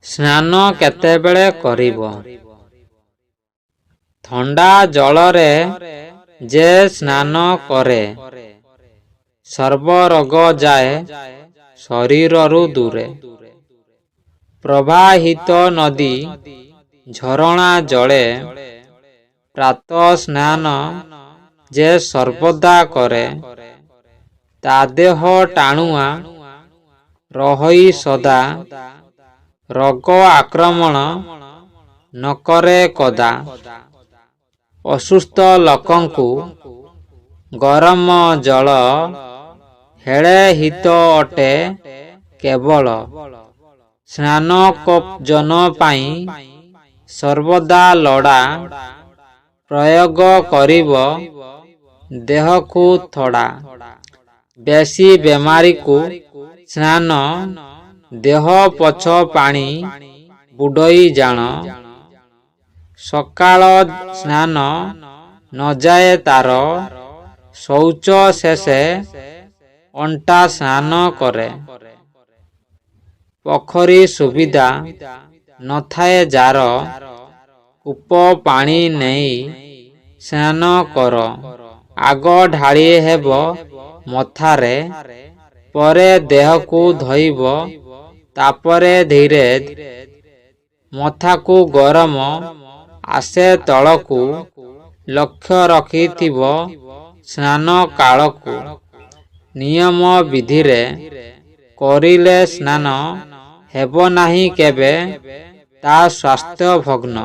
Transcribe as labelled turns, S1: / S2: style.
S1: ସ୍ନାନ କେତେବେଳେ କରିବ? ଥଣ୍ଡା ଜଳରେ ଯେ ସ୍ନାନ କରେ, ସର୍ବରୋଗ ଯାଏ ଶରୀରରୁ ଦୂରେ। ପ୍ରବାହିତ ନଦୀ ଝରଣା ଜଳେ ପ୍ରାତଃ ସ୍ନାନ ଯେ ସର୍ବଦା କରେ, ତା ଦେହ ଟାଣୁଆ ରହି ସଦା, ରୋଗ ଆକ୍ରମଣ ନ କରେ କଦା। ଅସୁସ୍ଥ ଲୋକଙ୍କୁ ଗରମ ଜଳ ହେଳେ ହିତ ଅଟେ କେବଳ। ସ୍ନାନ କୋପଜନ ପାଇଁ ସର୍ବଦା ଲୋଡ଼ା, ପ୍ରୟୋଗ କରିବ ଦେହକୁ ଥୋଡ଼ା। ବେଶୀ ବେମାରୀକୁ ସ୍ନାନ, ଦେହ ପୋଛ ପାଣି ବୁଡ଼ଇ ଜାଣ। ସକାଳ ସ୍ନାନ ନ ଯାଏ ତାର, ଶୌଚ ଶେଷେ ଅଣ୍ଟା ସ୍ନାନ କରେ। ପୋଖରୀ ସୁବିଧା ନଥାଏ ଯାର, କୂପ ପାଣି ନେଇ ସ୍ନାନ କର। ଆଗ ଢାଳି ହେବ ମଥାରେ, ପରେ ଦେହକୁ ଧୋଇବ ତାପରେ ଧୀରେ। ମଥାକୁ ଗରମ ଆସେ ତଳକୁ, ଲକ୍ଷ୍ୟ ରଖିଥିବ ସ୍ନାନ କାଳକୁ। ନିୟମ ବିଧିରେ କରିଲେ ସ୍ନାନ ହେବ ନାହିଁ କେବେ, ତା ସ୍ୱାସ୍ଥ୍ୟ ଭଗ୍ନ।